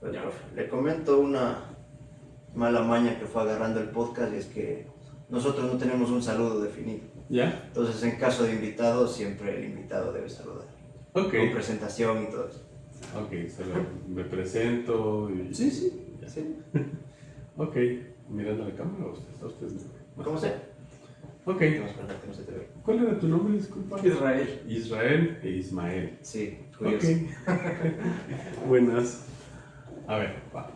Pues, Ya. profe, le comento una mala maña que fue agarrando el podcast y es que nosotros no tenemos un saludo definido. ¿Ya? Entonces, en caso de invitados, siempre el invitado debe saludar. Ok. Con presentación y todo eso. Ok, solo me presento y... Sí, sí. Ya. Sí. Ok, mirando a la cámara o ustedes no. ¿Cómo sea? Ok, Tenemos que hablar que no se te ve. ¿cuál era tu nombre, disculpa? Israel. Israel e Ismael. Sí, Ok. curioso. Buenas. A ver, va.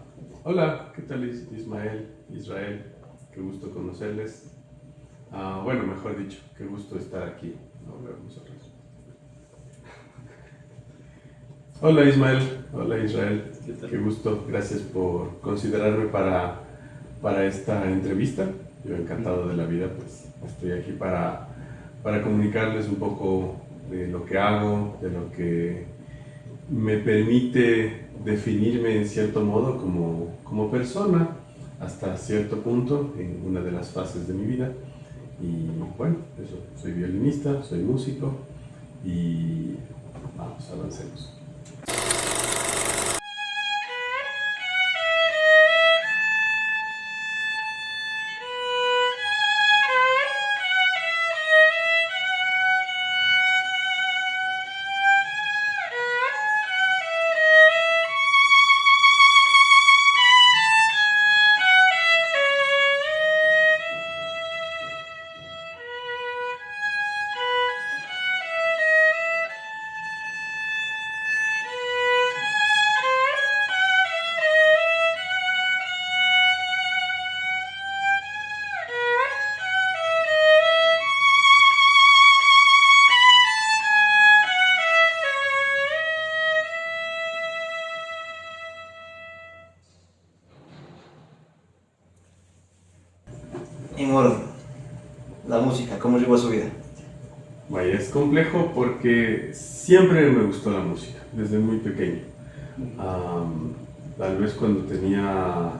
Hola, ¿qué tal Ismael, Israel? Qué gusto conocerles. Bueno, mejor dicho, qué gusto estar aquí. No, vemos nosotros. Hola Ismael, hola Israel, ¿Qué tal? qué gusto, gracias por considerarme para esta entrevista. Yo encantado de la vida, pues estoy aquí para comunicarles un poco de lo que hago, de lo que me permite definirme en cierto modo como persona hasta cierto punto en una de las fases de mi vida. Y bueno, eso, soy violinista, soy músico y vamos, avancemos. En orden, la música, ¿cómo llegó a su vida? Vaya, es complejo porque siempre me gustó la música, desde muy pequeño. Tal vez cuando tenía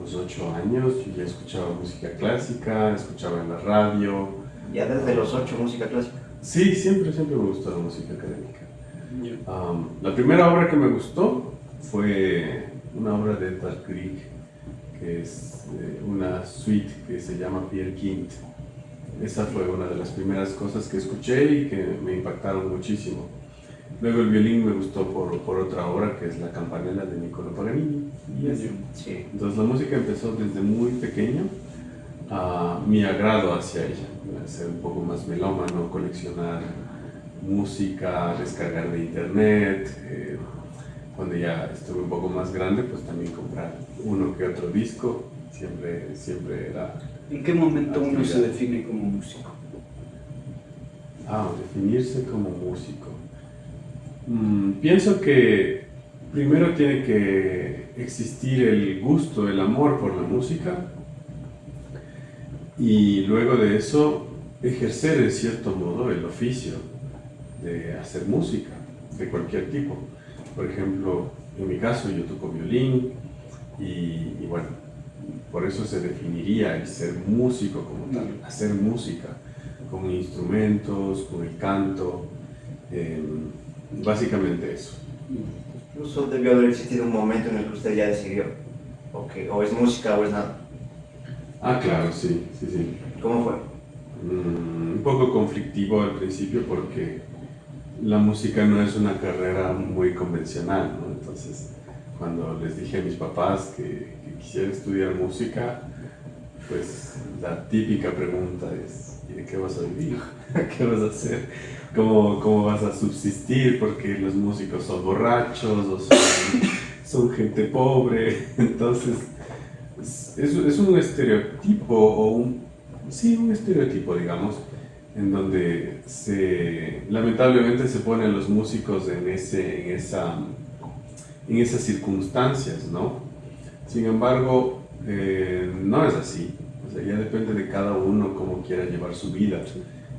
los 8 años, yo ya escuchaba música clásica, escuchaba en la radio. Ya desde los 8, música clásica. Sí, siempre me gustó la música académica. La primera obra que me gustó fue una obra de Edvard Grieg, que es una suite que se llama Peer Gynt. Esa fue una de las primeras cosas que escuché y que me impactaron muchísimo. Luego el violín me gustó por otra obra que es La Campanella de Niccolò Paganini. Y así. Sí. Entonces la música empezó desde muy pequeño, mi agrado hacia ella, ser un poco más melómano, coleccionar música, descargar de internet. Cuando ya estuve un poco más grande, pues también comprar uno que otro disco, siempre era... ¿En qué momento uno se define como músico? Definirse como músico. Pienso que primero tiene que existir el gusto, el amor por la música y luego de eso ejercer en cierto modo el oficio de hacer música de cualquier tipo. Por ejemplo, en mi caso yo toco violín y bueno, por eso se definiría el ser músico como tal, hacer música con instrumentos, con el canto, básicamente eso. Incluso debió haber existido un momento en el que usted ya decidió, o es música o es nada. Claro, sí. ¿Cómo fue? Un poco conflictivo al principio porque la música no es una carrera muy convencional, ¿no? Entonces, cuando les dije a mis papás que quisiera estudiar música, pues la típica pregunta es: ¿y de qué vas a vivir? ¿Qué vas a hacer? ¿Cómo vas a subsistir? Porque los músicos son borrachos o son gente pobre. Entonces, es un estereotipo un estereotipo, digamos, en donde lamentablemente se ponen los músicos en esas circunstancias, ¿no? Sin embargo, no es así. O sea, ya depende de cada uno cómo quiera llevar su vida,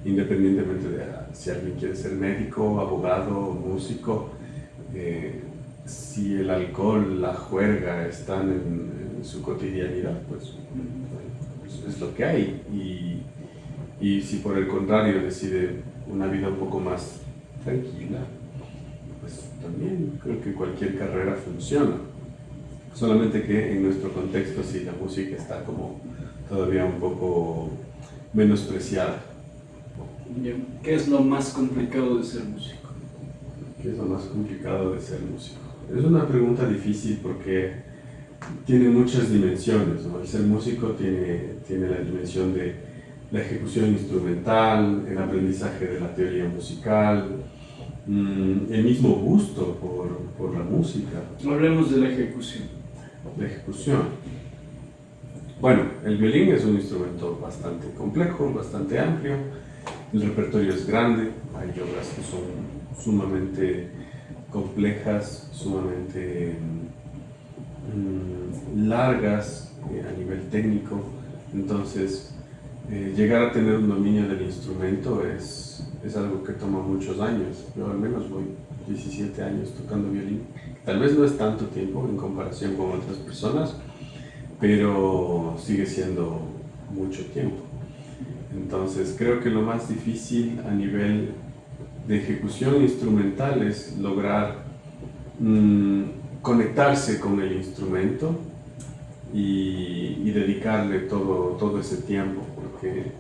independientemente de si alguien quiere ser médico, abogado, músico. Si el alcohol, la juerga están en su cotidianidad, pues es lo que hay. Y si por el contrario decide una vida un poco más tranquila, pues también creo que cualquier carrera funciona. Solamente que en nuestro contexto sí, la música está como todavía un poco menospreciada. ¿Qué es lo más complicado de ser músico? ¿Qué es lo más complicado de ser músico? Es una pregunta difícil porque tiene muchas dimensiones, ¿no? El ser músico tiene la dimensión de la ejecución instrumental, el aprendizaje de la teoría musical, el mismo gusto por la música. Hablemos de la ejecución. La ejecución. Bueno, el violín es un instrumento bastante complejo, bastante amplio, el repertorio es grande, hay obras que son sumamente complejas, sumamente largas a nivel técnico, entonces llegar a tener un dominio del instrumento es algo que toma muchos años. Yo al menos voy 17 años tocando violín, tal vez no es tanto tiempo en comparación con otras personas, pero sigue siendo mucho tiempo. Entonces creo que lo más difícil a nivel de ejecución instrumental es lograr conectarse con el instrumento y dedicarle todo ese tiempo, porque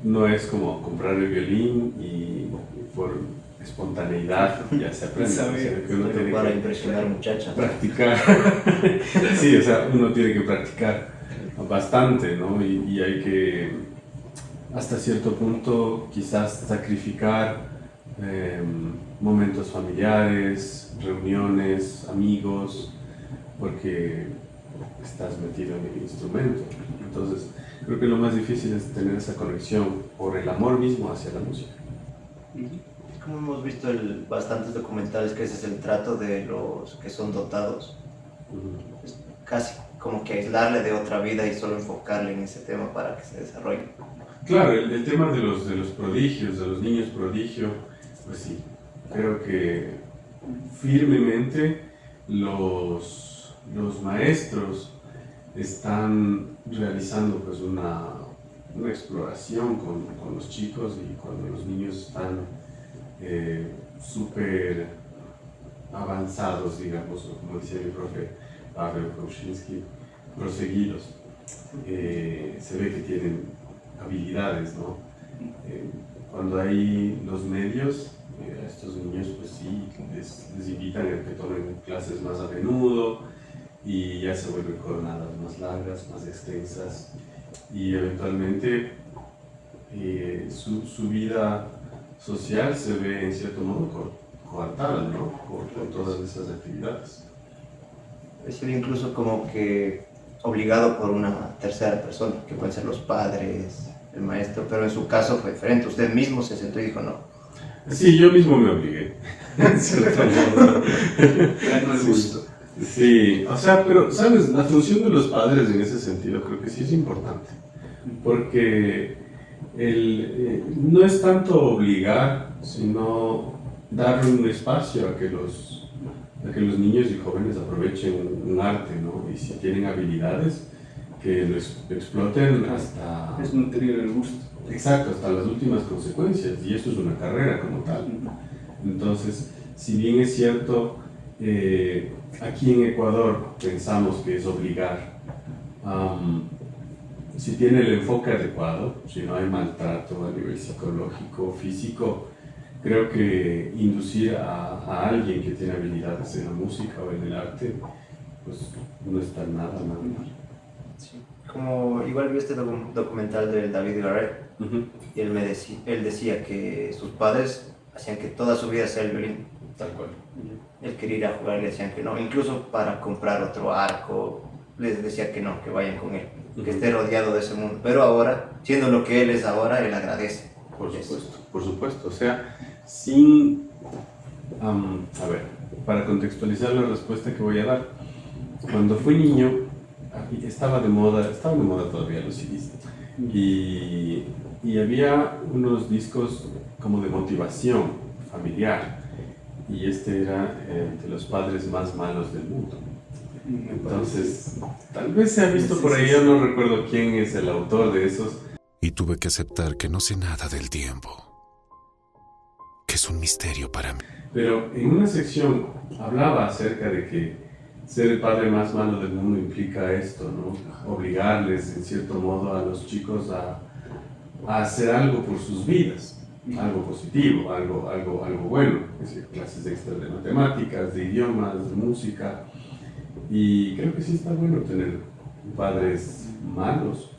no es como comprar el violín y por espontaneidad ya se aprende, o sea, que uno tiene para que impresionar muchachas. practicar. Sí, o sea, uno tiene que practicar bastante, ¿no? Y hay que, hasta cierto punto, quizás sacrificar momentos familiares, reuniones, amigos, porque estás metido en el instrumento. Entonces, creo que lo más difícil es tener esa conexión por el amor mismo hacia la música. Como hemos visto bastantes documentales, que ese es el trato de los que son dotados. Es casi como que aislarle de otra vida y solo enfocarle en ese tema para que se desarrolle. Claro, el tema de los prodigios, de los niños prodigio, pues sí, creo que firmemente los maestros están realizando pues una exploración con los chicos, y cuando los niños están súper avanzados, digamos, o como decía mi profe Pavel Kowalski, proseguidos, se ve que tienen habilidades, ¿no? Cuando hay los medios, a estos niños pues sí, les invitan a que tomen clases más a menudo y ya se vuelven jornadas más largas, más extensas, y eventualmente su vida social se ve en cierto modo coartada, ¿no? Por todas esas actividades. Es decir, incluso como que obligado por una tercera persona, que pueden ser los padres, el maestro, pero en su caso fue diferente. Usted mismo se sentó y dijo no. Sí, yo mismo me obligué. En cierto modo. Ganó el gusto. Sí, o sea, pero, ¿sabes? La función de los padres en ese sentido creo que sí es importante, porque no es tanto obligar, sino darle un espacio a que los niños y jóvenes aprovechen un arte, ¿no? Y si tienen habilidades, que lo exploten hasta... Es mantener el gusto. Exacto, hasta las últimas consecuencias, y esto es una carrera como tal. Entonces, si bien es cierto, aquí en Ecuador pensamos que es obligar, si tiene el enfoque adecuado, si no hay maltrato a nivel psicológico, físico, creo que inducir a alguien que tiene habilidades en la música o en el arte, pues no está nada mal. Sí. Como igual vi este documental de David Garrett, y él decía que sus padres hacían que toda su vida sea el violín. Tal cual. Él quería ir a jugar y le decían que no, incluso para comprar otro arco les decía que no, que vayan con él, que esté rodeado de ese mundo. Pero ahora, siendo lo que él es ahora, él agradece. Por supuesto, o sea, sin... a ver, para contextualizar la respuesta que voy a dar, cuando fui niño, estaba de moda todavía los CDs, y había unos discos como de motivación familiar, y este era de los padres más malos del mundo. Entonces, tal vez se ha visto por ahí, yo no recuerdo quién es el autor de esos. Y tuve que aceptar que no sé nada del tiempo, que es un misterio para mí. Pero en una sección hablaba acerca de que ser el padre más malo del mundo implica esto, ¿no? Obligarles, en cierto modo, a los chicos a hacer algo por sus vidas, algo positivo, algo bueno, es decir, clases extras de matemáticas, de idiomas, de música. Y creo que sí está bueno tener padres malos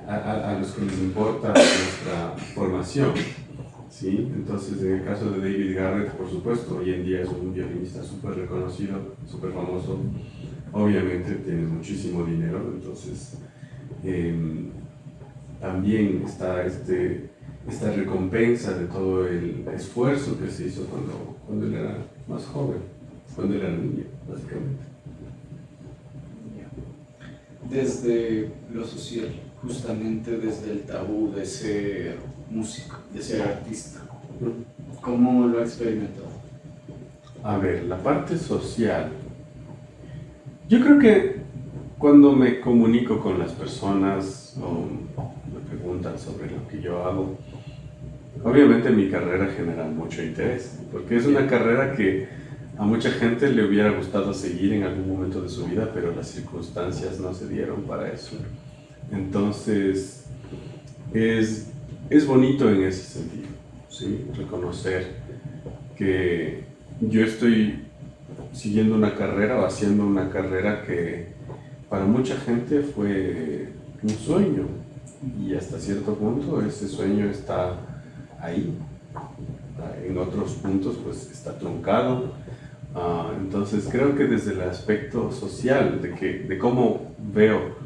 a los que les importa nuestra formación. ¿Sí? Entonces, en el caso de David Garrett, por supuesto, hoy en día es un violinista súper reconocido, súper famoso, obviamente tiene muchísimo dinero, entonces también está esta recompensa de todo el esfuerzo que se hizo cuando él era más joven, cuando él era niño, básicamente. Desde lo social, justamente desde el tabú de ser músico, de ser artista, ¿cómo lo ha experimentado? A ver, la parte social. Yo creo que cuando me comunico con las personas o me preguntan sobre lo que yo hago, obviamente mi carrera genera mucho interés, porque es una carrera que a mucha gente le hubiera gustado seguir en algún momento de su vida, pero las circunstancias no se dieron para eso. Entonces, es bonito en ese sentido, ¿sí? Reconocer que yo estoy siguiendo una carrera o haciendo una carrera que para mucha gente fue un sueño, y hasta cierto punto ese sueño está ahí. En otros puntos pues está truncado. Entonces creo que desde el aspecto social, de cómo veo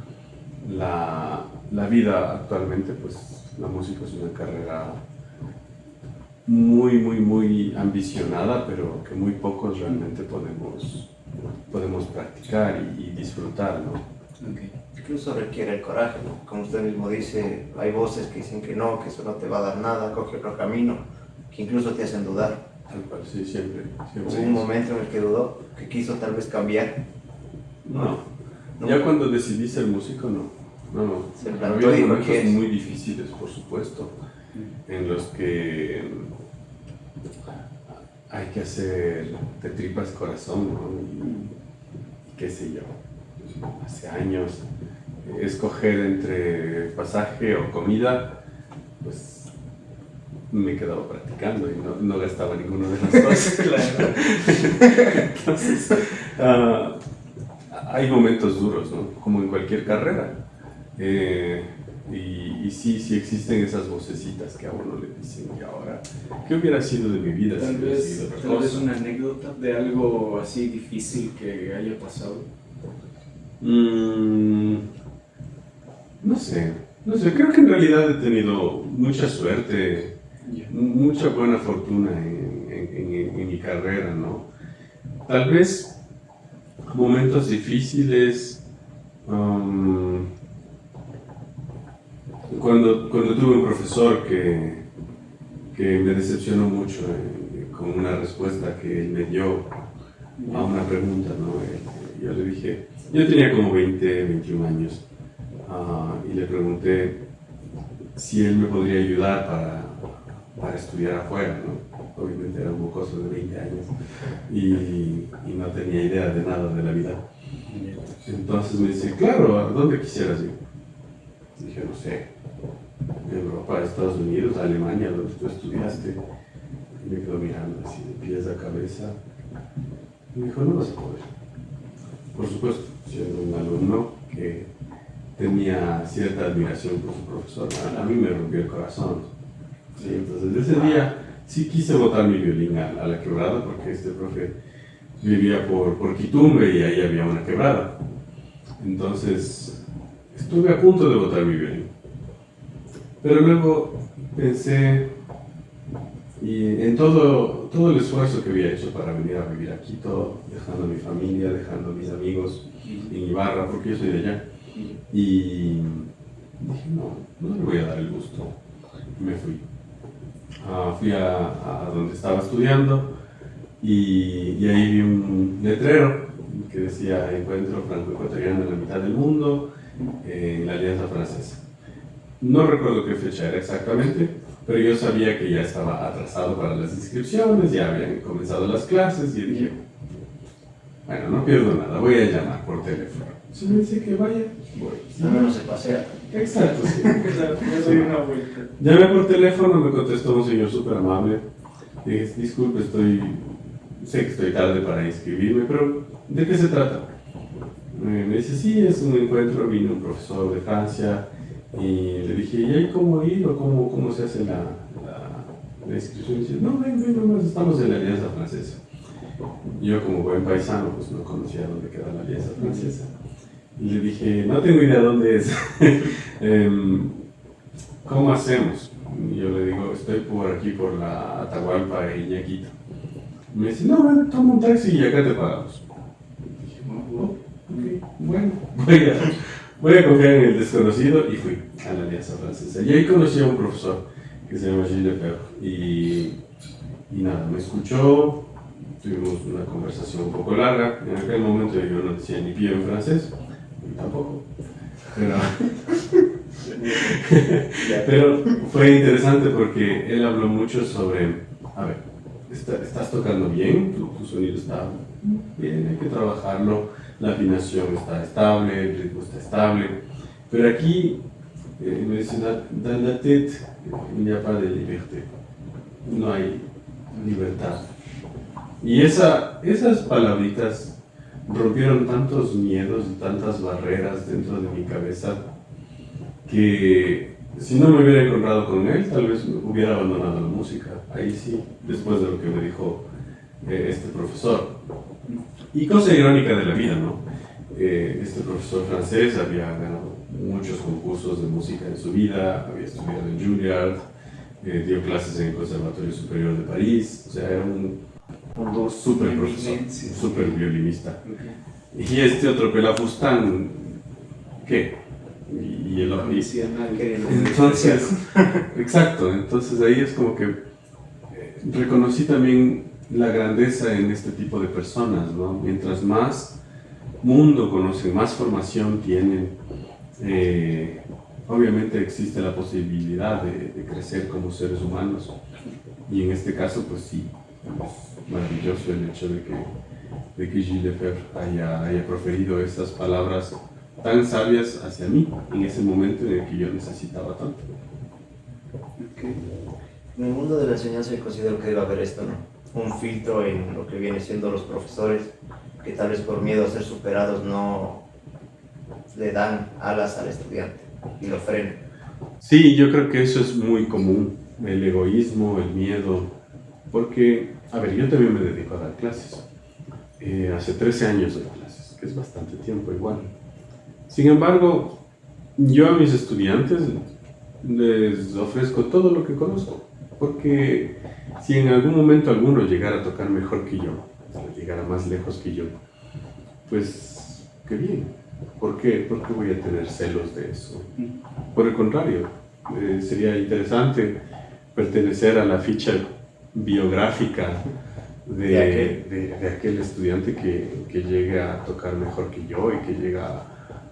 la vida actualmente, pues la música es una carrera muy ambicionada, pero que muy pocos realmente podemos practicar y disfrutar, ¿no? Okay. Incluso requiere el coraje, ¿no? Como usted mismo dice, hay voces que dicen que no, que eso no te va a dar nada, coge otro camino, que incluso te hacen dudar. Tal cual, sí, siempre. Hubo un momento en el que dudó, que quiso tal vez cambiar. No. ¿No? Ya cuando decidí ser músico, no. Se plantó Había y dijo, momentos ¿qué es? muy difíciles, por supuesto, en los que hay que hacer de tripas corazón, ¿no? Y qué sé yo, hace años, escoger entre pasaje o comida, pues me quedaba practicando y no gastaba ninguno de las dos. Claro. Entonces, hay momentos duros, ¿no? Como en cualquier carrera. Y sí existen esas vocecitas que a uno le dicen, y ahora, ¿qué hubiera sido de mi vida si hubiera sido otra Tal vez cosa? una anécdota de algo así difícil que haya pasado. No sé, creo que en realidad he tenido mucha suerte, mucha buena fortuna en mi carrera, ¿no? Tal vez momentos difíciles, cuando tuve un profesor que me decepcionó mucho con una respuesta que él me dio a una pregunta, ¿no? Yo le dije, yo tenía como 20, 21 años, y le pregunté si él me podría ayudar para estudiar afuera, ¿no? Obviamente era un mocoso de 20 años y no tenía idea de nada de la vida. Entonces me dice, claro, ¿a dónde quisieras ir? Dije, no sé, Europa, Estados Unidos, Alemania, donde tú estudiaste. Y me quedó mirando así de pies a cabeza. Y me dijo, no vas a poder. Por supuesto, siendo un alumno que tenía cierta admiración por su profesor, a mí me rompió el corazón. Sí, entonces ese día sí quise botar mi violín a la quebrada, porque este profe vivía por Quitumbe y ahí había una quebrada. Entonces estuve a punto de botar mi violín. Pero luego pensé y en todo el esfuerzo que había hecho para venir a vivir a Quito, dejando a mi familia, dejando a mis amigos en Ibarra, porque yo soy de allá. Y dije, no le voy a dar el gusto. Y me fui. Fui a donde estaba estudiando y ahí vi un letrero que decía encuentro franco-ecuatoriano en la mitad del mundo, en la Alianza Francesa. No recuerdo qué fecha era exactamente, pero yo sabía que ya estaba atrasado para las inscripciones, ya habían comenzado las clases y dije, bueno, no pierdo nada, voy a llamar por teléfono. Si me dice que vaya, voy. Al menos se pasea. Exacto, sí. Yo doy una vuelta. Llamé por teléfono, me contestó un señor súper amable. Dije, disculpe, sé que estoy tarde para inscribirme, pero ¿de qué se trata? Me dice, sí, es un encuentro, vino un profesor de Francia y le dije, ¿y ahí cómo ir o cómo se hace la inscripción? Y dice, no, ven, nomás estamos en la Alianza Francesa. Yo como buen paisano, pues no conocía dónde queda la Alianza Francesa. Y le dije, no tengo idea dónde es. ¿Cómo hacemos? Y yo le digo, estoy por aquí, por la Atahualpa e Iñaquito. Me dice, no, bueno, toma un taxi y acá te pagamos. Y dije, oh, ok, bueno, voy a confiar en el desconocido y fui a la Alianza Francesa. Y ahí conocí a un profesor que se llama Gilles Lefebvre. Y nada, me escuchó, tuvimos una conversación un poco larga. En aquel momento yo no decía ni pío en francés, ni tampoco. Pero fue interesante porque él habló mucho sobre, a ver, estás tocando bien, tu sonido está bien, hay que trabajarlo, la afinación está estable, el ritmo está estable, pero aquí me dice, dans la tête, il n'y a pas de liberté, no hay libertad. Y esas palabritas rompieron tantos miedos y tantas barreras dentro de mi cabeza que si no me hubiera encontrado con él, tal vez hubiera abandonado la música. Ahí sí, después de lo que me dijo este profesor. Y cosa irónica de la vida, ¿no? Este profesor francés había ganado muchos concursos de música en su vida, había estudiado en Juilliard, dio clases en el Conservatorio Superior de París, o sea, era un súper profesor, súper violinista. Y este otro pelafustán, ¿qué? Y el entonces, exacto, entonces ahí es como que reconocí también la grandeza en este tipo de personas, ¿no? Mientras más mundo conocen, más formación tienen, obviamente existe la posibilidad de crecer como seres humanos, y en este caso pues sí, es maravilloso el hecho de que Gilles Lefebvre haya proferido esas palabras tan sabias hacia mí en ese momento en el que yo necesitaba tanto. Okay. En el mundo de la enseñanza yo considero que debe haber esto, ¿no? Un filtro en lo que viene siendo los profesores, que tal vez por miedo a ser superados no le dan alas al estudiante y lo frenan. Sí, yo creo que eso es muy común, el egoísmo, el miedo, porque, a ver, yo también me dedico a dar clases. Hace 13 años doy clases, que es bastante tiempo igual. Sin embargo, yo a mis estudiantes les ofrezco todo lo que conozco, porque si en algún momento alguno llegara a tocar mejor que yo, o llegara más lejos que yo, pues qué bien. ¿Por qué? ¿Por qué voy a tener celos de eso? Por el contrario, sería interesante pertenecer a la ficha biográfica de aquel estudiante que llegue a tocar mejor que yo y que llega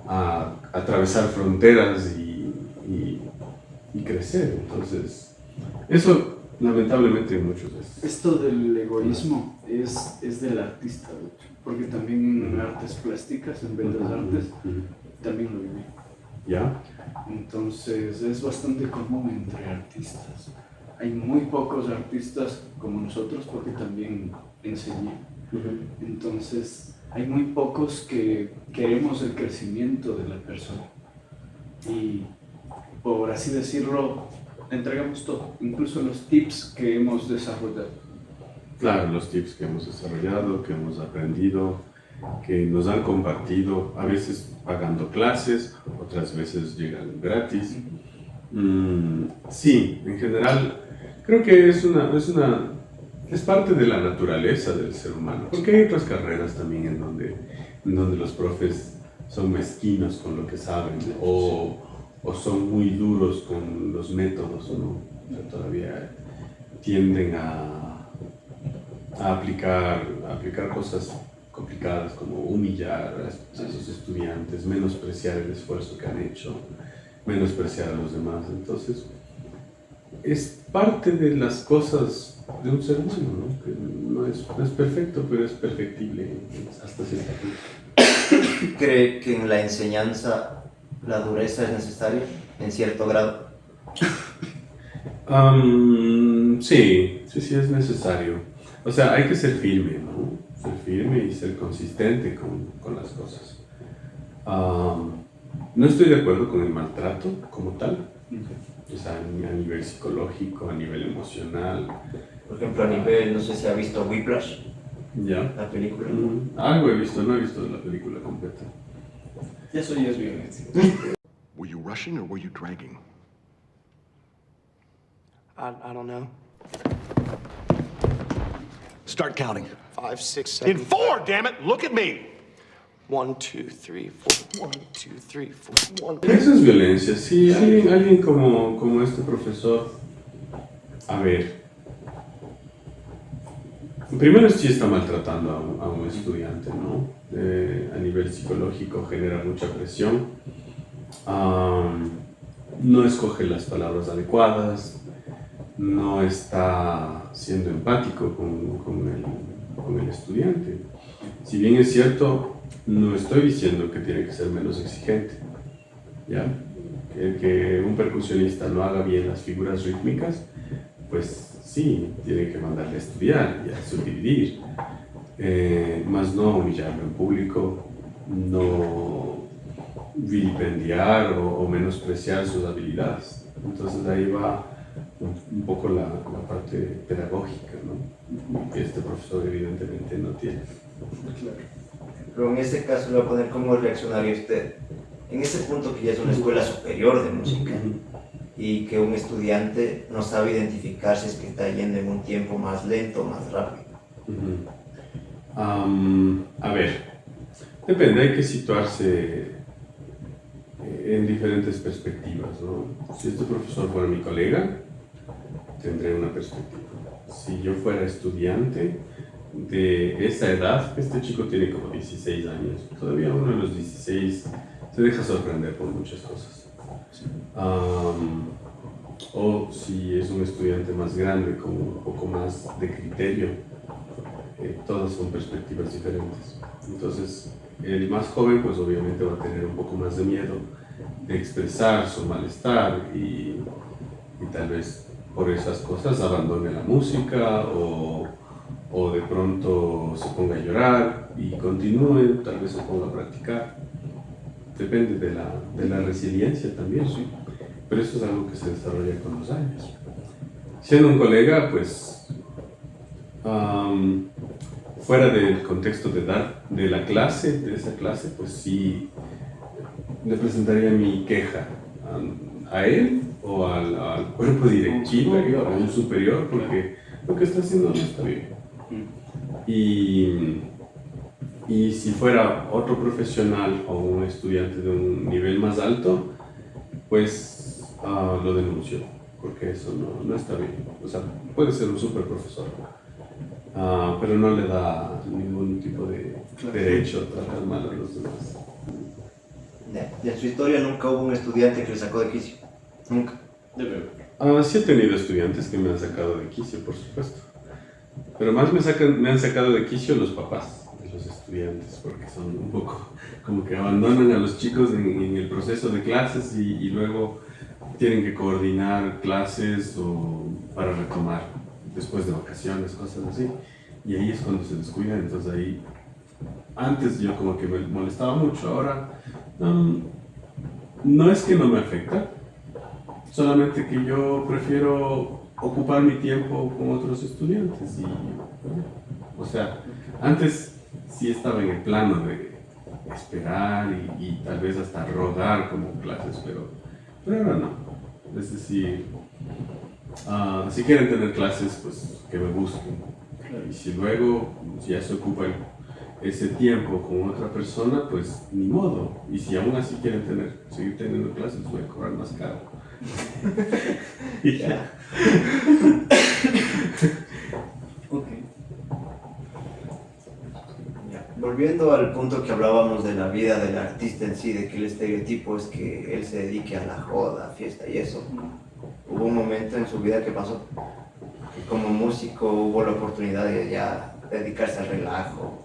a atravesar fronteras y crecer. Entonces, eso lamentablemente muchos veces. Esto del egoísmo es del artista, de hecho, porque también en artes plásticas, en bellas artes, también lo viví. ¿Ya? Entonces es bastante común entre artistas. Hay muy pocos artistas como nosotros porque también enseñé. Entonces hay muy pocos que queremos el crecimiento de la persona. Y por así decirlo, entregamos todo, incluso los tips que hemos desarrollado. Claro, los tips que hemos desarrollado, que hemos aprendido, que nos han compartido, a veces pagando clases, otras veces llegan gratis. Sí, en general, creo que es parte de la naturaleza del ser humano, porque hay otras carreras también en donde los profes son mezquinos con lo que saben, o son muy duros con los métodos, ¿no? O sea, todavía tienden a aplicar cosas complicadas como humillar a sus estudiantes, menospreciar el esfuerzo que han hecho, menospreciar a los demás. Entonces, es parte de las cosas de un ser humano, ¿no? Que no es perfecto, pero es perfectible hasta cierto punto. ¿Cree que en la enseñanza la dureza es necesaria en cierto grado? Sí, es necesario. O sea, hay que ser firme, ¿no? Ser firme y ser consistente con las cosas. No estoy de acuerdo con el maltrato como tal, o sea, a nivel psicológico, a nivel emocional. Por ejemplo, a nivel, no sé si ha visto Whiplash, ¿Ya? la película. Algo he visto, no he visto la película completa. Eso ya es violencia. Were you rushing or were you dragging? I don't know. Start counting. 5, 6, In 7. 4, damn it! Look at me! 1, 2, 3, 4. 1, 2, 3, 4. 1. Eso es violencia, sí. Alguien como este profesor, a ver, primero sí está maltratando a un estudiante, ¿no? A nivel psicológico genera mucha presión. No escoge las palabras adecuadas, no está siendo empático con el estudiante. Si bien es cierto, no estoy diciendo que tiene que ser menos exigente, ¿ya? Que un percusionista no haga bien las figuras rítmicas, pues sí, tiene que mandarle a estudiar y a subdividir, más no humillarlo en público, no vilipendiar o menospreciar sus habilidades. Entonces ahí va un poco la parte pedagógica, ¿no? Que este profesor evidentemente no tiene. Claro. Pero en ese caso le voy a poner cómo reaccionaría usted. En ese punto que ya es una escuela superior de música y que un estudiante no sabe identificar si es que está yendo en un tiempo más lento o más rápido. A ver, depende, hay que situarse en diferentes perspectivas, ¿no? Si este profesor fuera mi colega, tendré una perspectiva. Si yo fuera estudiante de esa edad, este chico tiene como 16 años, todavía uno de los 16 se deja sorprender por muchas cosas. O si es un estudiante más grande, con un poco más de criterio, todas son perspectivas diferentes. Entonces, el más joven, pues obviamente va a tener un poco más de miedo de expresar su malestar y tal vez por esas cosas abandone la música o de pronto se ponga a llorar y continúe, tal vez se ponga a practicar. Depende de la resiliencia también, ¿sí? Pero eso es algo que se desarrolla con los años. Siendo un colega, pues, fuera del contexto de la clase, de esa clase, pues sí, le presentaría mi queja a él o al cuerpo directivo o a un superior, porque lo que está haciendo no está bien. Y si fuera otro profesional o un estudiante de un nivel más alto, pues lo denuncio, porque eso no está bien. O sea, puede ser un super profesor, pero no le da ningún tipo de derecho a tratar mal a los demás. Y en su historia nunca hubo un estudiante que le sacó de quicio. Nunca. Sí he tenido estudiantes que me han sacado de quicio, por supuesto. Pero más me han sacado de quicio los papás de los estudiantes, porque son un poco como que abandonan a los chicos en el proceso de clases y luego tienen que coordinar clases o para retomar después de vacaciones, cosas así. Y ahí es cuando se descuidan, entonces ahí, antes yo como que me molestaba mucho, ahora no es que no me afecta, solamente que yo prefiero ocupar mi tiempo con otros estudiantes. O sea, antes sí estaba en el plano de esperar y tal vez hasta rogar como clases, pero ahora no. Es decir, si quieren tener clases, pues que me busquen. Y si luego ya se ocupa ese tiempo con otra persona, pues ni modo. Y si aún así quieren seguir teniendo clases, voy a cobrar más caro. Y ya. Okay. Volviendo al punto que hablábamos de la vida del artista en sí, de que el estereotipo es que él se dedique a la joda, fiesta y eso. hubo un momento en su vida que pasó, que como músico hubo la oportunidad de ya dedicarse al relajo,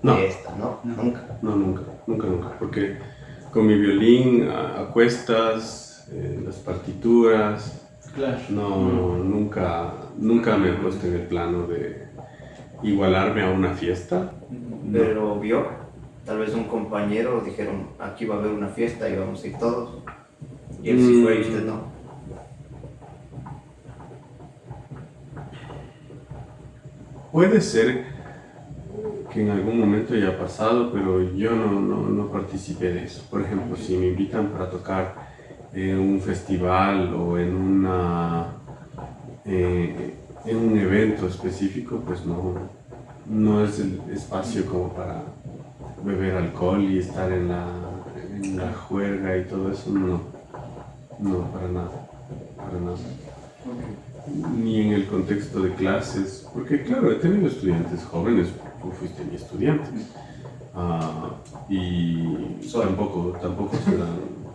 No. fiesta, ¿no? Nunca. No, nunca, nunca, nunca, porque con mi violín a cuestas, las partituras, Claro. no, nunca me he puesto en el plano de igualarme a una fiesta. No. Pero vio, tal vez un compañero dijeron, aquí va a haber una fiesta y vamos a ir todos. Y él sí fue y usted no. Puede ser que en algún momento haya pasado, pero yo no participé de eso. Por ejemplo, si me invitan para tocar en un festival o en un evento específico, pues no es el espacio como para beber alcohol y estar en la juerga y todo eso, no, para nada. Ni en el contexto de clases, porque claro, he tenido estudiantes jóvenes, tú fuiste mi estudiante, y tampoco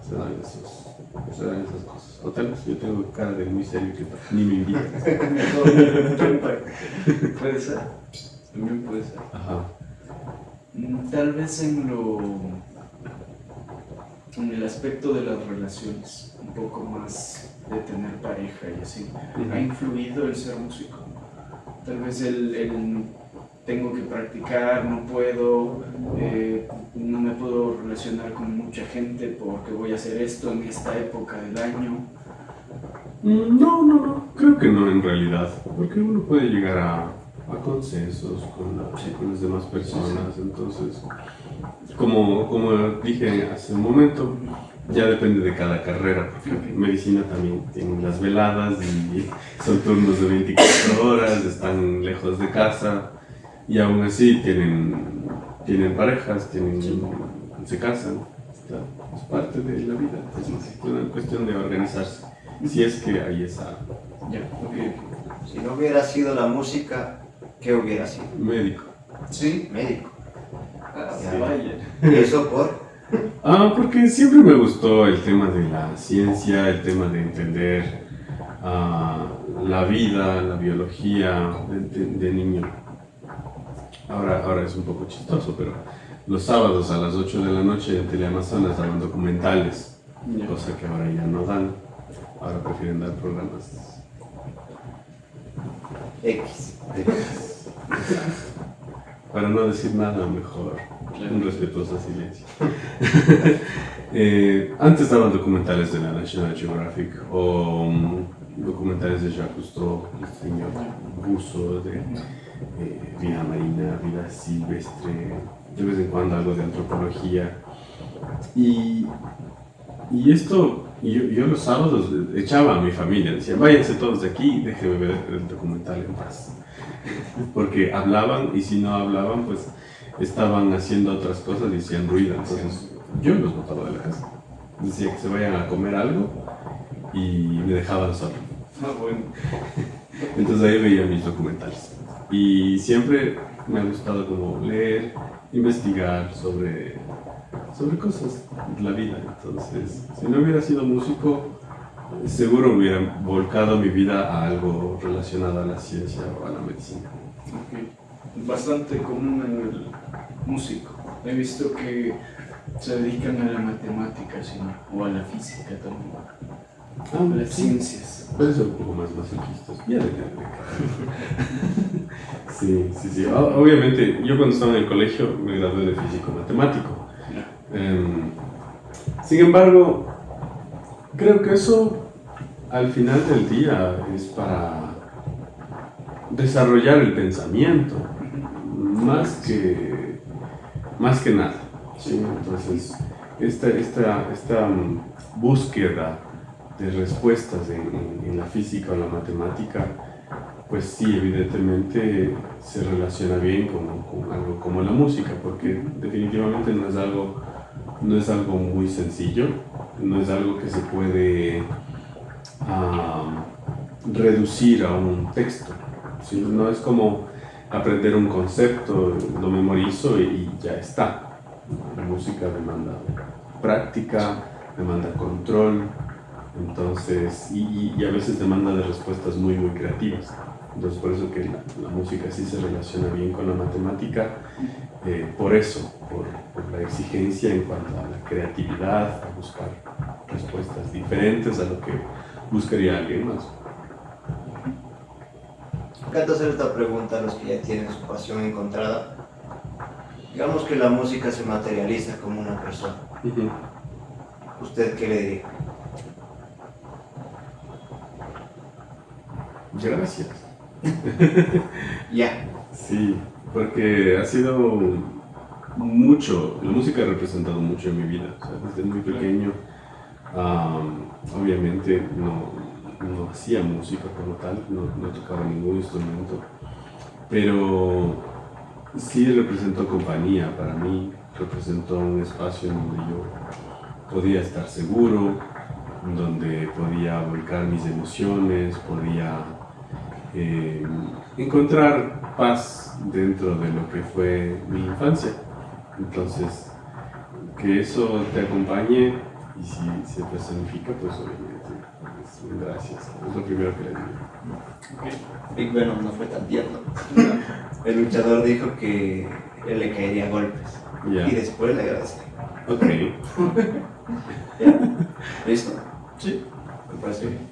se dan esas cosas. O tal vez yo tengo cara de muy serio que ni me invitan. Puede ser, también puede ser. Ajá. Tal vez en el aspecto de las relaciones, un poco más de tener pareja y así, ¿ha influido el ser músico? Tal vez el tengo que practicar, no puedo, no me puedo relacionar con mucha gente porque voy a hacer esto en esta época del año. No, creo que no en realidad, porque uno puede llegar a consensos con las demás personas, entonces, como dije hace un momento, ya depende de cada carrera, porque medicina también tienen las veladas y son turnos de 24 horas, están lejos de casa y aún así tienen parejas, se casan, es parte de la vida, es una cuestión de organizarse, si es que hay esa... Ya, Si no hubiera sido la música, ¿qué hubiera sido? Médico. ¿Sí? Médico. Ya, vaya. ¿Y eso por? Porque siempre me gustó el tema de la ciencia, el tema de entender la vida, la biología de niño. Ahora es un poco chistoso, pero los sábados a las 8 de la noche en Teleamazonas daban documentales, cosa que ahora ya no dan. Ahora prefieren dar programas X. Para no decir nada, mejor un respetuoso silencio. Antes daban documentales de la National Geographic o documentales de Jacques Cousteau, el señor buzo de vida marina, vida silvestre, de vez en cuando algo de antropología. Y esto, yo los sábados echaba a mi familia, decía, váyanse todos de aquí y déjenme ver el documental en paz. Porque hablaban y si no hablaban, pues estaban haciendo otras cosas y hacían ruido. Entonces yo los botaba de la casa. Decía que se vayan a comer algo y me dejaban solo. Bueno. Entonces ahí veía mis documentales. Y siempre me ha gustado como leer, investigar sobre cosas de la vida. Entonces, si no hubiera sido músico, seguro hubiera volcado mi vida a algo relacionado a la ciencia o a la medicina. Bastante común en el músico. He visto que se dedican a la matemática, ¿sí? O a la física también. A las ciencias. Puede ser un poco más masoquistas. Ya depende. Sí. Obviamente, yo cuando estaba en el colegio me gradué de físico-matemático. Sin embargo, creo que eso al final del día es para desarrollar el pensamiento, más que nada. ¿Sí? Entonces, esta búsqueda de respuestas en la física o la matemática, pues sí, evidentemente se relaciona bien con algo como la música, porque definitivamente no es algo muy sencillo, no es algo que se puede reducir a un texto, ¿sí? No es como aprender un concepto, lo memorizo y ya está. La música demanda práctica, demanda control, Entonces, y a veces demanda de respuestas muy, muy creativas. Entonces, por eso que la música sí se relaciona bien con la matemática, por eso, por la exigencia en cuanto a la creatividad, a buscar respuestas diferentes a lo que buscaría alguien más. Me encanta hacer esta pregunta a los que ya tienen su pasión encontrada. Digamos que la música se materializa como una persona. ¿Usted qué le diría? Gracias. Ya. Sí, porque ha sido mucho, la música ha representado mucho en mi vida. O sea, desde muy pequeño, obviamente no hacía música como tal, no tocaba ningún instrumento, pero sí representó compañía para mí, representó un espacio en donde yo podía estar seguro, donde podía volcar mis emociones, podía encontrar paz dentro de lo que fue mi infancia. Entonces, que eso te acompañe y si se personifica, pues obviamente es un gracias. Es lo primero que le digo. Big Venom no fue tan tierno. El luchador dijo que él le caería a golpes. Ya. Y después le agradecería. Ok. ¿Ya? ¿Listo? Sí. Me parece bien.